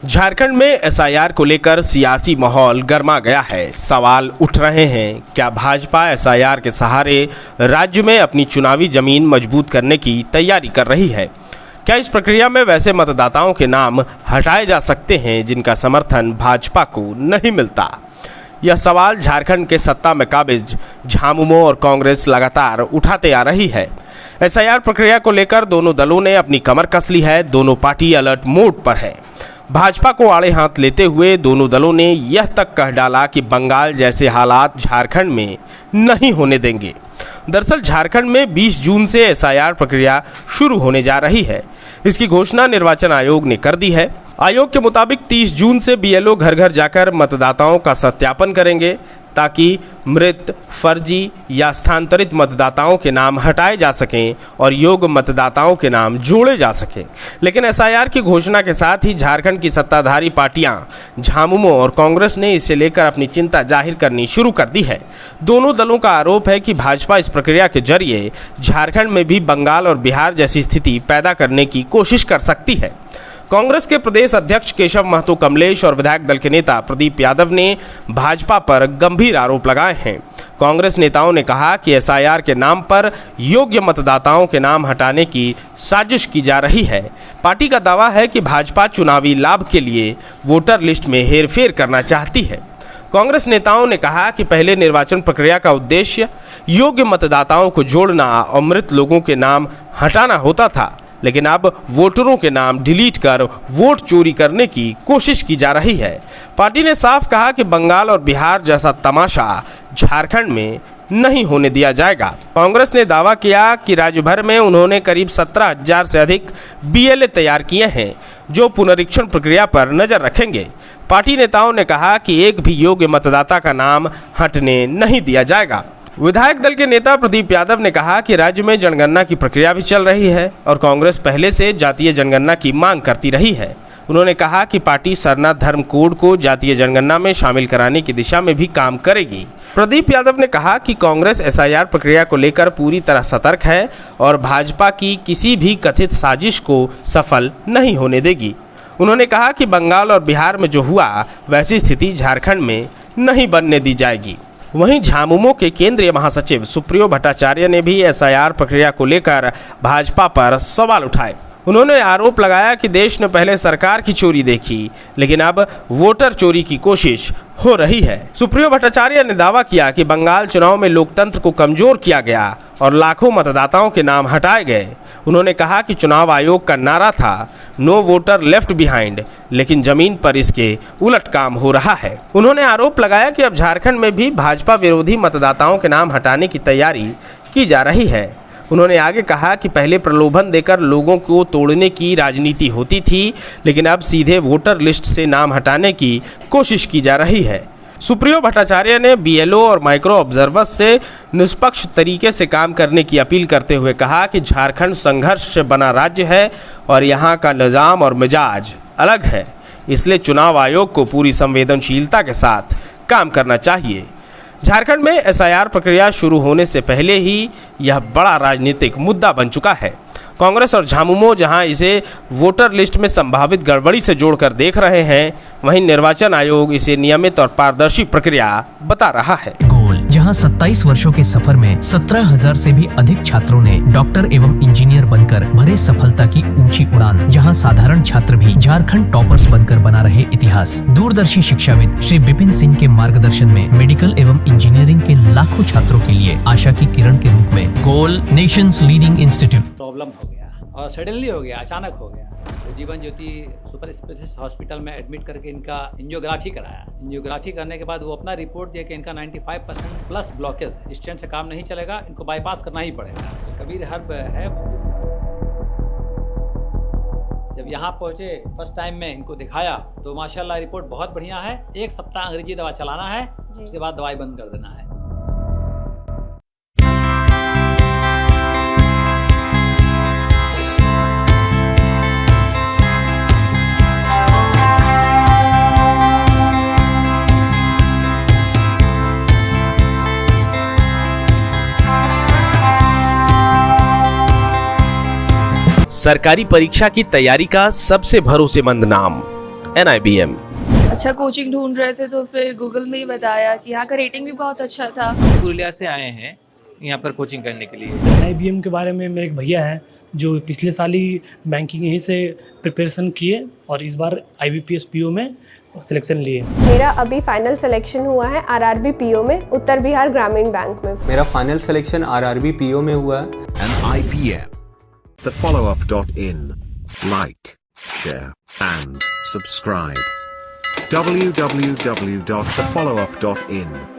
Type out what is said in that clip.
झारखंड में एसआईआर को लेकर सियासी माहौल गर्मा गया है। सवाल उठ रहे हैं, क्या भाजपा एसआईआर के सहारे राज्य में अपनी चुनावी जमीन मजबूत करने की तैयारी कर रही है? क्या इस प्रक्रिया में वैसे मतदाताओं के नाम हटाए जा सकते हैं जिनका समर्थन भाजपा को नहीं मिलता? यह सवाल झारखंड के सत्ता में काबिज झामुमो और कांग्रेस लगातार उठाते आ रही है। एसआईआर प्रक्रिया को लेकर दोनों दलों ने अपनी कमर कस ली है। दोनों पार्टी अलर्ट मोड पर है। भाजपा को आड़े हाथ लेते हुए दोनों दलों ने यह तक कह डाला कि बंगाल जैसे हालात झारखंड में नहीं होने देंगे। दरअसल झारखंड में 20 जून से एसआईआर प्रक्रिया शुरू होने जा रही है। इसकी घोषणा निर्वाचन आयोग ने कर दी है। आयोग के मुताबिक 30 जून से बीएलओ घर घर जाकर मतदाताओं का सत्यापन करेंगे ताकि मृत, फर्जी या स्थानांतरित मतदाताओं के नाम हटाए जा सकें और योग्य मतदाताओं के नाम जोड़े जा सकें। लेकिन एसआईआर की घोषणा के साथ ही झारखंड की सत्ताधारी पार्टियां झामुमो और कांग्रेस ने इसे लेकर अपनी चिंता जाहिर करनी शुरू कर दी है। दोनों दलों का आरोप है कि भाजपा इस प्रक्रिया के जरिए झारखंड में भी बंगाल और बिहार जैसी स्थिति पैदा करने की कोशिश कर सकती है। कांग्रेस के प्रदेश अध्यक्ष केशव महतो कमलेश और विधायक दल के नेता प्रदीप यादव ने भाजपा पर गंभीर आरोप लगाए हैं। कांग्रेस नेताओं ने कहा कि एसआईआर के नाम पर योग्य मतदाताओं के नाम हटाने की साजिश की जा रही है। पार्टी का दावा है कि भाजपा चुनावी लाभ के लिए वोटर लिस्ट में हेरफेर करना चाहती है। कांग्रेस नेताओं ने कहा कि पहले निर्वाचन प्रक्रिया का उद्देश्य योग्य मतदाताओं को जोड़ना और मृत लोगों के नाम हटाना होता था, लेकिन अब वोटरों के नाम डिलीट कर वोट चोरी करने की कोशिश की जा रही है। पार्टी ने साफ कहा कि बंगाल और बिहार जैसा तमाशा झारखंड में नहीं होने दिया जाएगा। कांग्रेस ने दावा किया कि राज्य भर में उन्होंने करीब 17,000 से अधिक बीएलए तैयार किए हैं जो पुनरीक्षण प्रक्रिया पर नजर रखेंगे। पार्टी नेताओं ने कहा कि एक भी योग्य मतदाता का नाम हटने नहीं दिया जाएगा। विधायक दल के नेता प्रदीप यादव ने कहा कि राज्य में जनगणना की प्रक्रिया भी चल रही है और कांग्रेस पहले से जातीय जनगणना की मांग करती रही है। उन्होंने कहा कि पार्टी सरना धर्म कोड को जातीय जनगणना में शामिल कराने की दिशा में भी काम करेगी। प्रदीप यादव ने कहा कि कांग्रेस एसआईआर प्रक्रिया को लेकर पूरी तरह सतर्क है और भाजपा की किसी भी कथित साजिश को सफल नहीं होने देगी। उन्होंने कहा कि बंगाल और बिहार में जो हुआ वैसी स्थिति झारखंड में नहीं बनने दी जाएगी। वहीं झामुमो के केंद्रीय महासचिव सुप्रियो भट्टाचार्य ने भी एसआईआर प्रक्रिया को लेकर भाजपा पर सवाल उठाए। उन्होंने आरोप लगाया कि देश ने पहले सरकार की चोरी देखी, लेकिन अब वोटर चोरी की कोशिश हो रही है। सुप्रियो भट्टाचार्य ने दावा किया कि बंगाल चुनाव में लोकतंत्र को कमजोर किया गया और लाखों मतदाताओं के नाम हटाए गए। उन्होंने कहा कि चुनाव आयोग का नारा था नो वोटर लेफ्ट बिहाइंड, लेकिन जमीन पर इसके उलट काम हो रहा है। उन्होंने आरोप लगाया कि अब झारखंड में भी भाजपा विरोधी मतदाताओं के नाम हटाने की तैयारी की जा रही है। उन्होंने आगे कहा कि पहले प्रलोभन देकर लोगों को तोड़ने की राजनीति होती थी, लेकिन अब सीधे वोटर लिस्ट से नाम हटाने की कोशिश की जा रही है। सुप्रियो भट्टाचार्य ने बीएलओ और माइक्रो ऑब्जर्वर्स से निष्पक्ष तरीके से काम करने की अपील करते हुए कहा कि झारखंड संघर्ष से बना राज्य है और यहाँ का निज़ाम और मिजाज अलग है, इसलिए चुनाव आयोग को पूरी संवेदनशीलता के साथ काम करना चाहिए। झारखंड में एसआईआर प्रक्रिया शुरू होने से पहले ही यह बड़ा राजनीतिक मुद्दा बन चुका है। कांग्रेस और झामुमो जहां इसे वोटर लिस्ट में संभावित गड़बड़ी से जोड़कर देख रहे हैं, वहीं निर्वाचन आयोग इसे नियमित और पारदर्शी प्रक्रिया बता रहा है। गोल, जहां 27 वर्षों के सफर में 17,000 से भी अधिक छात्रों ने डॉक्टर एवं इंजीनियर बनकर भरे सफलता की ऊंची उड़ान, जहां साधारण छात्र भी झारखंड टॉपर्स बनकर बना रहे इतिहास। दूरदर्शी शिक्षाविद श्री विपिन सिंह के मार्गदर्शन में मेडिकल एवं इंजीनियरिंग के लाखों छात्रों के लिए आशा की किरण के रूप में गोल नेशंस लीडिंग इंस्टीट्यूट। प्रॉब्लम हो गया और सडनली हो गया, अचानक हो गया। तो Jeevan Jyoti super specialist hospital में एडमिट करके इनका एंजियोग्राफी कराया। एंजियोग्राफी करने के बाद वो अपना रिपोर्ट दिया कि इनका 95% प्लस ब्लॉकेज है, स्टेंट से काम नहीं चलेगा, इनको बाईपास करना ही पड़ेगा। तो कबीर हर्ब है। जब यहाँ पहुँचे फर्स्ट टाइम में इनको दिखाया तो माशाल्लाह रिपोर्ट बहुत बढ़िया है। 1 सप्ताह अंग्रेजी दवा चलाना है, उसके बाद दवाई बंद कर देना है। सरकारी परीक्षा की तैयारी का सबसे भरोसेमंद नाम NIBM। अच्छा कोचिंग ढूंढ रहे थे तो फिर गूगल में ही बताया कि यहाँ का रेटिंग भी बहुत अच्छा था। पुरुलिया से आए हैं यहाँ पर कोचिंग करने के लिए। NIBM के बारे में मेरे एक भैया हैं जो पिछले साल ही बैंकिंग यहीं से प्रिपरेशन किए और इस बार IBPS PO में सिलेक्शन लिए। मेरा अभी फाइनल सिलेक्शन हुआ है RRB PO में, उत्तर बिहार ग्रामीण बैंक में। मेरा फाइनल सिलेक्शन RRB PO में हुआ है। NIBM, thefollowup.in. Like, share and subscribe. www.thefollowup.in